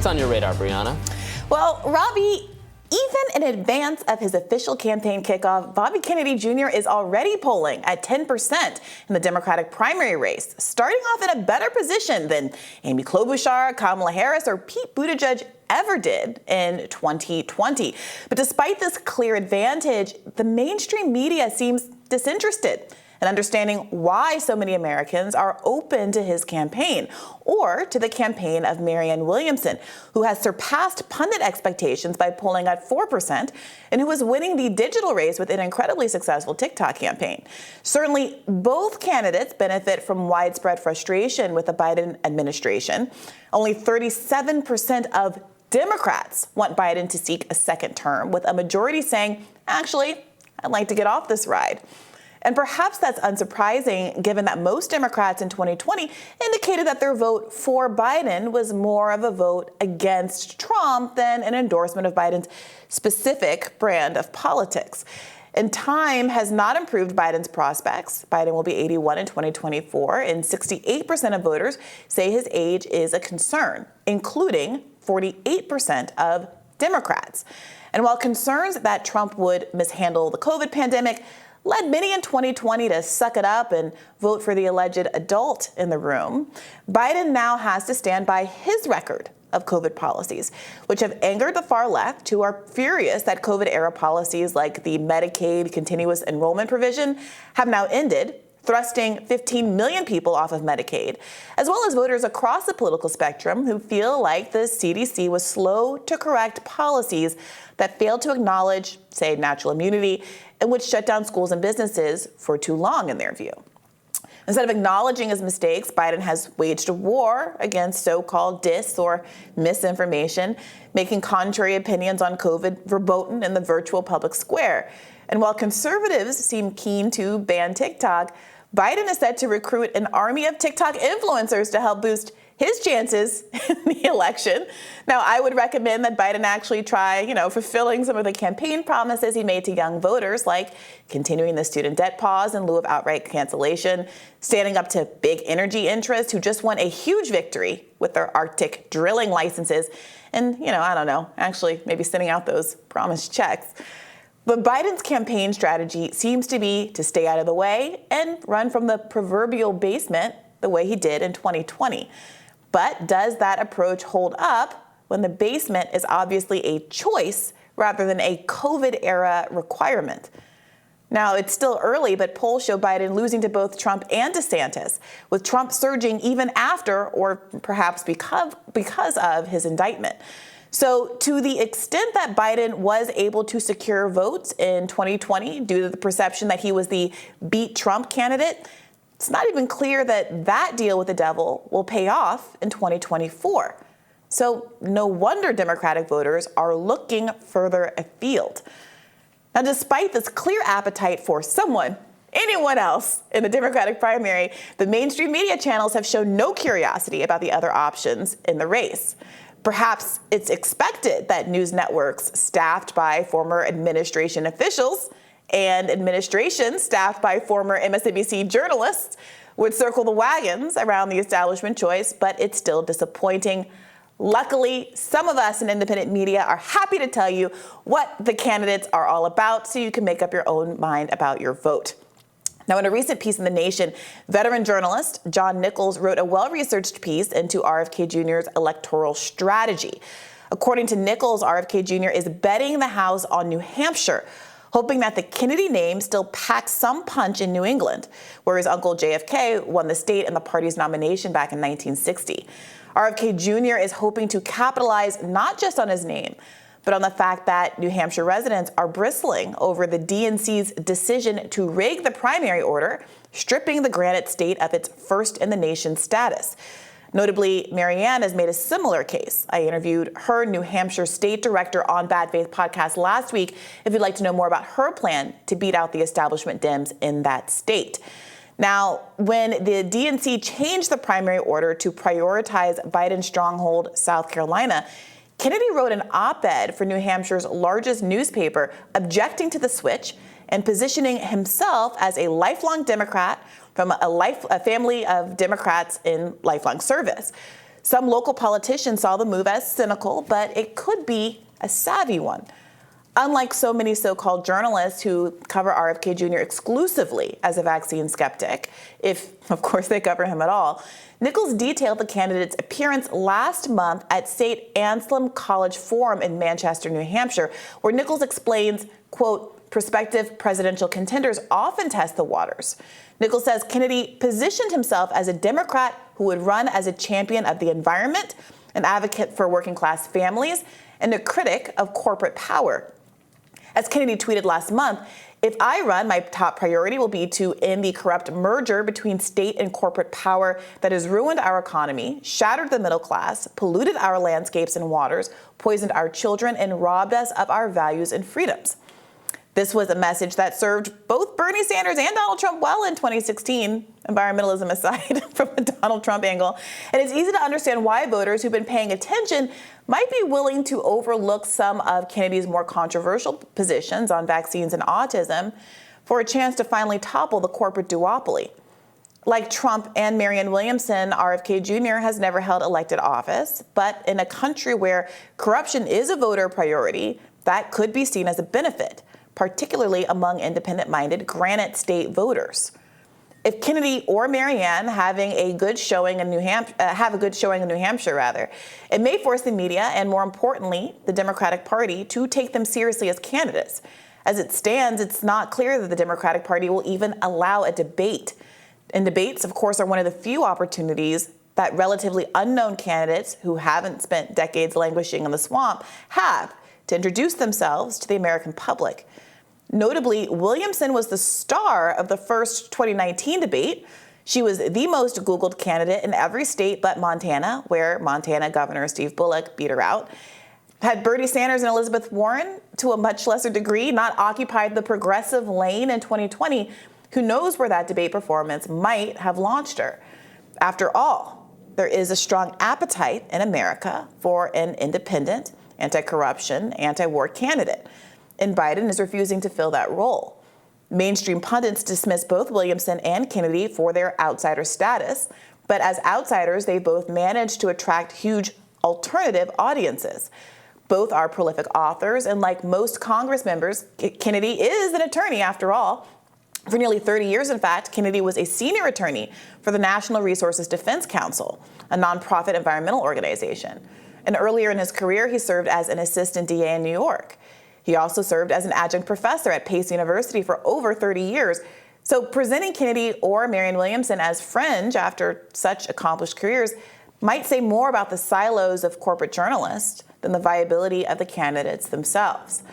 What's on your radar, Briahna? Well, Robbie, even in advance of his official campaign kickoff, Bobby Kennedy Jr. is already polling at 10% in the Democratic primary race, starting off in a better position than Amy Klobuchar, Kamala Harris, or Pete Buttigieg ever did in 2020. But despite this clear advantage, the mainstream media seems disinterested in understanding why so many Americans are open to his campaign or to the campaign of Marianne Williamson, who has surpassed pundit expectations by polling at 4% and who is winning the digital race with an incredibly successful TikTok campaign. Certainly, both candidates benefit from widespread frustration with the Biden administration. Only 37% of Democrats want Biden to seek a second term, with a majority saying, actually, I'd like to get off this ride. And perhaps that's unsurprising, given that most Democrats in 2020 indicated that their vote for Biden was more of a vote against Trump than an endorsement of Biden's specific brand of politics. And time has not improved Biden's prospects. Biden will be 81 in 2024, and 68% of voters say his age is a concern, including 48% of Democrats. And while concerns that Trump would mishandle the COVID pandemic led many in 2020 to suck it up and vote for the alleged adult in the room, Biden now has to stand by his record of COVID policies, which have angered the far left, who are furious that COVID-era policies like the Medicaid continuous enrollment provision have now ended, thrusting 15 million people off of Medicaid, as well as voters across the political spectrum who feel like the CDC was slow to correct policies that failed to acknowledge, say, natural immunity, and which shut down schools and businesses for too long, in their view. Instead of acknowledging his mistakes, Biden has waged a war against so-called dis or misinformation, making contrary opinions on COVID verboten in the virtual public square. And while conservatives seem keen to ban TikTok, Biden is set to recruit an army of TikTok influencers to help boost his chances in the election. Now, I would recommend that Biden actually try, fulfilling some of the campaign promises he made to young voters, like continuing the student debt pause in lieu of outright cancellation, standing up to big energy interests who just won a huge victory with their Arctic drilling licenses, and, actually maybe sending out those promised checks. But Biden's campaign strategy seems to be to stay out of the way and run from the proverbial basement the way he did in 2020. But does that approach hold up when the basement is obviously a choice rather than a COVID-era requirement? Now, it's still early, but polls show Biden losing to both Trump and DeSantis, with Trump surging even after, or perhaps because of, his indictment. So to the extent that Biden was able to secure votes in 2020 due to the perception that he was the beat Trump candidate, it's not even clear that that deal with the devil will pay off in 2024. So no wonder Democratic voters are looking further afield. Now, despite this clear appetite for anyone else in the Democratic primary, the mainstream media channels have shown no curiosity about the other options in the race. Perhaps it's expected that news networks staffed by former administration officials and administrations staffed by former MSNBC journalists would circle the wagons around the establishment choice, but it's still disappointing. Luckily, some of us in independent media are happy to tell you what the candidates are all about so you can make up your own mind about your vote. Now, in a recent piece in The Nation, veteran journalist John Nichols wrote a well-researched piece into RFK Jr.'s electoral strategy. According to Nichols, RFK Jr. is betting the House on New Hampshire, hoping that the Kennedy name still packs some punch in New England, where his uncle JFK won the state in the party's nomination back in 1960. RFK Jr. is hoping to capitalize not just on his name, but on the fact that New Hampshire residents are bristling over the DNC's decision to rig the primary order, stripping the Granite State of its first-in-the-nation status. Notably, Marianne has made a similar case. I interviewed her New Hampshire state director on Bad Faith podcast last week if you'd like to know more about her plan to beat out the establishment Dems in that state. Now, when the DNC changed the primary order to prioritize Biden's stronghold, South Carolina, Kennedy wrote an op-ed for New Hampshire's largest newspaper objecting to the switch and positioning himself as a lifelong Democrat from a family of Democrats in lifelong service. Some local politicians saw the move as cynical, but it could be a savvy one. Unlike so many so-called journalists who cover RFK Jr. exclusively as a vaccine skeptic, if, of course, they cover him at all, Nichols detailed the candidate's appearance last month at St. Anselm College Forum in Manchester, New Hampshire, where Nichols explains, quote, prospective presidential contenders often test the waters. Nichols says Kennedy positioned himself as a Democrat who would run as a champion of the environment, an advocate for working-class families, and a critic of corporate power. As Kennedy tweeted last month, if I run, my top priority will be to end the corrupt merger between state and corporate power that has ruined our economy, shattered the middle class, polluted our landscapes and waters, poisoned our children, and robbed us of our values and freedoms. This was a message that served both Bernie Sanders and Donald Trump well in 2016, environmentalism aside from the Donald Trump angle. And it's easy to understand why voters who've been paying attention might be willing to overlook some of Kennedy's more controversial positions on vaccines and autism for a chance to finally topple the corporate duopoly. Like Trump and Marianne Williamson, RFK Jr. has never held elected office, but in a country where corruption is a voter priority, that could be seen as a benefit, particularly among independent-minded Granite State voters. If Kennedy or Marianne have a good showing in New Hampshire, it may force the media and, more importantly, the Democratic Party to take them seriously as candidates. As it stands, it's not clear that the Democratic Party will even allow a debate. And debates, of course, are one of the few opportunities that relatively unknown candidates who haven't spent decades languishing in the swamp have to introduce themselves to the American public. Notably, Williamson was the star of the first 2019 debate. She was the most Googled candidate in every state but Montana, where Montana Governor Steve Bullock beat her out. Had Bernie Sanders and Elizabeth Warren, to a much lesser degree, not occupied the progressive lane in 2020, who knows where that debate performance might have launched her. After all, there is a strong appetite in America for an independent, anti-corruption, anti-war candidate, and Biden is refusing to fill that role. Mainstream pundits dismiss both Williamson and Kennedy for their outsider status, but as outsiders, they both managed to attract huge alternative audiences. Both are prolific authors, and like most Congress members, Kennedy is an attorney after all. For nearly 30 years, in fact, Kennedy was a senior attorney for the National Resources Defense Council, a nonprofit environmental organization. And earlier in his career, he served as an assistant DA in New York. He also served as an adjunct professor at Pace University for over 30 years. So presenting Kennedy or Marianne Williamson as fringe after such accomplished careers might say more about the silos of corporate journalists than the viability of the candidates themselves.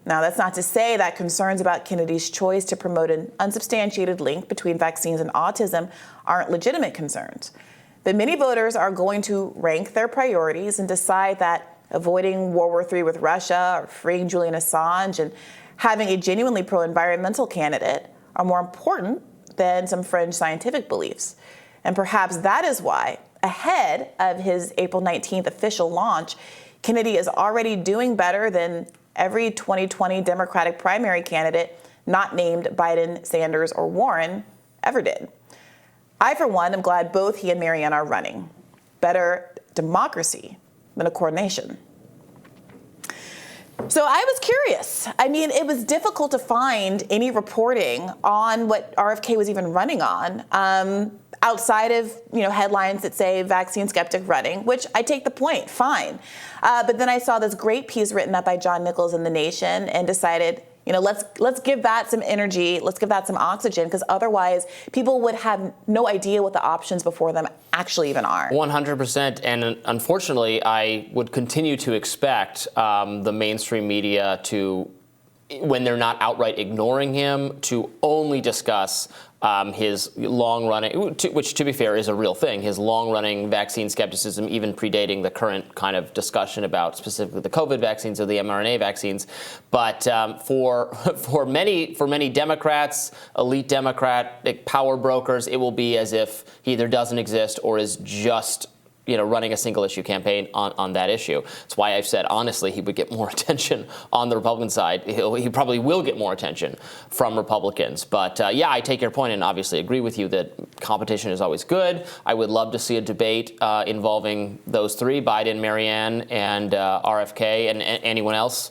Now, that's not to say that concerns about Kennedy's choice to promote an unsubstantiated link between vaccines and autism aren't legitimate concerns. But many voters are going to rank their priorities and decide that avoiding World War III with Russia or freeing Julian Assange and having a genuinely pro-environmental candidate are more important than some fringe scientific beliefs. And perhaps that is why, ahead of his April 19th official launch, Kennedy is already doing better than every 2020 Democratic primary candidate not named Biden, Sanders, or Warren ever did. I, for one, am glad both he and Marianne are running. Better democracy than a coordination. So I was curious. I mean, it was difficult to find any reporting on what RFK was even running on, outside of headlines that say vaccine skeptic running, which I take the point, fine. But then I saw this great piece written up by John Nichols in The Nation and decided, let's give that some energy, let's give that some oxygen, because otherwise people would have no idea what the options before them actually even are. 100%, and unfortunately, I would continue to expect the mainstream media to, when they're not outright ignoring him, to only discuss his long-running, which to be fair is a real thing, his long-running vaccine skepticism, even predating the current kind of discussion about specifically the COVID vaccines or the mRNA vaccines. But for many Democrats, elite Democratic power brokers, it will be as if he either doesn't exist or is just running a single issue campaign on that issue. That's why I've said, honestly, he would get more attention on the Republican side. He probably will get more attention from Republicans. But I take your point and obviously agree with you that competition is always good. I would love to see a debate involving those three, Biden, Marianne, and RFK, and anyone else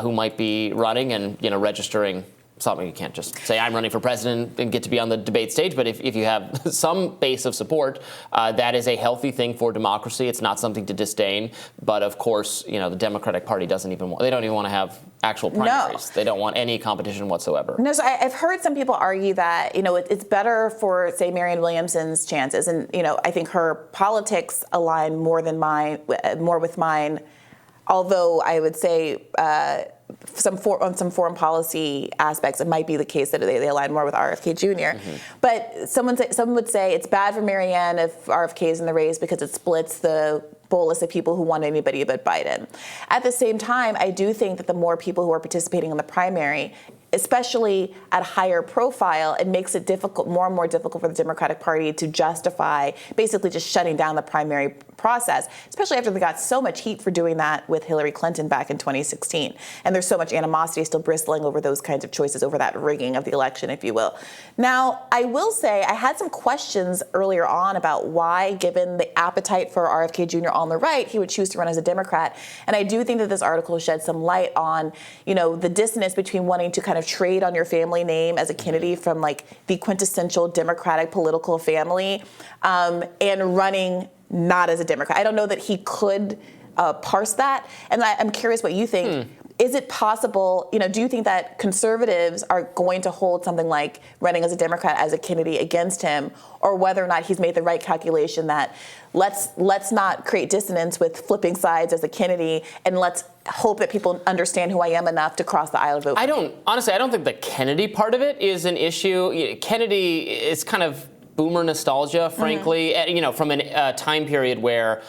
who might be running and registering something. You can't just say I'm running for president and get to be on the debate stage. But if you have some base of support, that is a healthy thing for democracy. It's not something to disdain. But of course, the Democratic Party they don't even want to have actual primaries. No. They don't want any competition whatsoever. No, so I've heard some people argue that, it's better for, say, Marianne Williamson's chances. And, I think her politics align more with mine. Although I would say on some foreign policy aspects, it might be the case that they align more with RFK Jr. Mm-hmm. But some would say it's bad for Marianne if RFK is in the race because it splits the bolus of people who want anybody but Biden. At the same time, I do think that the more people who are participating in the primary, especially at higher profile, it makes it more and more difficult for the Democratic Party to justify basically just shutting down the primary process, especially after they got so much heat for doing that with Hillary Clinton back in 2016. And there's so much animosity still bristling over those kinds of choices, over that rigging of the election, if you will. Now, I will say I had some questions earlier on about why, given the appetite for RFK Jr. on the right, he would choose to run as a Democrat. And I do think that this article sheds some light on, the dissonance between wanting to kind of trade on your family name as a Kennedy from the quintessential Democratic political family and running not as a Democrat. I don't know that he could parse that. And I'm curious what you think. Is it possible, do you think that conservatives are going to hold something like running as a Democrat as a Kennedy against him, or whether or not he's made the right calculation that let's not create dissonance with flipping sides as a Kennedy, and let's hope that people understand who I am enough to cross the aisle and vote? Honestly, I don't think the Kennedy part of it is an issue. Kennedy is kind of boomer nostalgia, frankly, from a time period where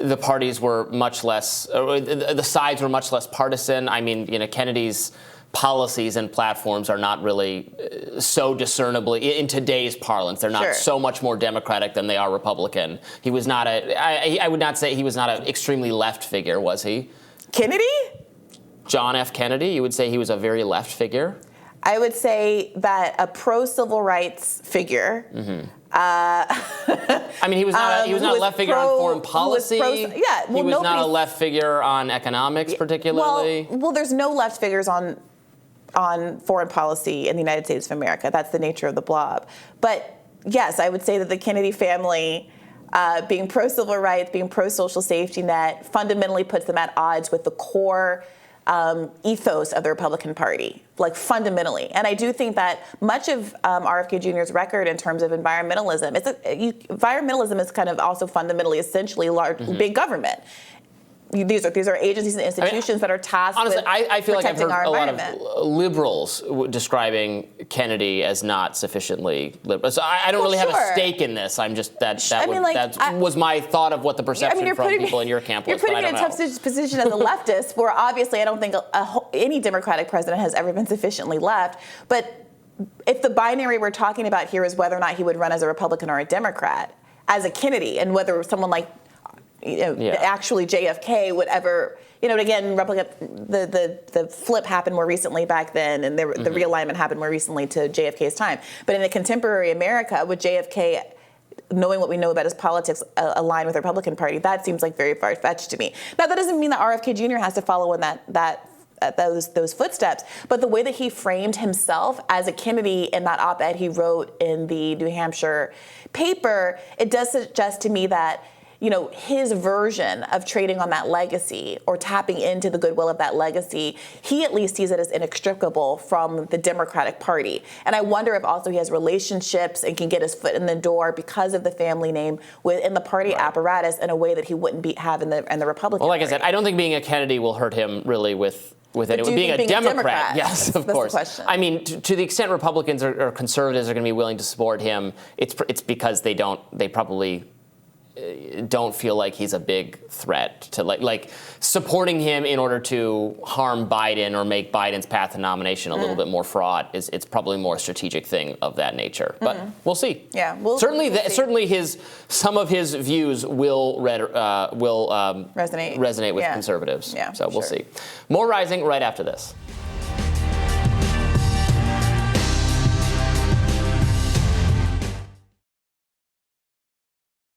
the parties were much less, the sides were much less partisan. I mean, Kennedy's policies and platforms are not really so discernibly, in today's parlance, they're not so much more Democratic than they are Republican. He was not I would not say he was not an extremely left figure, was he? Kennedy? John F. Kennedy, you would say he was a very left figure? I would say that a pro-civil rights figure. Mm-hmm. I mean, he was not a left figure on foreign policy. He was not a left figure on economics, particularly. Well, there's no left figures on foreign policy in the United States of America. That's the nature of the blob. But yes, I would say that the Kennedy family, being pro-civil rights, being pro-social safety net, fundamentally puts them at odds with the core ethos of the Republican Party, fundamentally. And I do think that much of RFK Jr.'s record in terms of environmentalism, environmentalism is kind of also fundamentally, essentially, big government. These are agencies and institutions that are tasked with I feel like I've heard a lot of liberals describing Kennedy as not sufficiently liberal. So I don't really have a stake in this. I'm just that was my thought of what the perception from people in your camp was. You're putting me in a tough position as a leftist, where obviously I don't think any Democratic president has ever been sufficiently left. But if the binary we're talking about here is whether or not he would run as a Republican or a Democrat, as a Kennedy, and whether someone like actually JFK would ever, again, the flip happened more recently back then, and the realignment happened more recently to JFK's time. But in a contemporary America, would JFK, knowing what we know about his politics, align with the Republican Party? That seems like very far-fetched to me. Now, that doesn't mean that RFK Jr. has to follow in those footsteps, but the way that he framed himself as a Kennedy in that op-ed he wrote in the New Hampshire paper, it does suggest to me that his version of trading on that legacy or tapping into the goodwill of that legacy, he at least sees it as inextricable from the Democratic Party. And I wonder if also he has relationships and can get his foot in the door because of the family name within the party apparatus in a way that he wouldn't have in the Republican Well, like Party. I said, I don't think being a Kennedy will hurt him really with it. Being a Democrat, yes, of course. That's the question. I mean, to the extent Republicans or conservatives are going to be willing to support him, it's because they probably don't feel like he's a big threat to like supporting him in order to harm Biden or make Biden's path to nomination a little bit more fraught. It's probably more a strategic thing of that nature. But we'll see. Yeah, certainly see. Some of his views will resonate with conservatives. Yeah, so we'll see. More Rising right after this.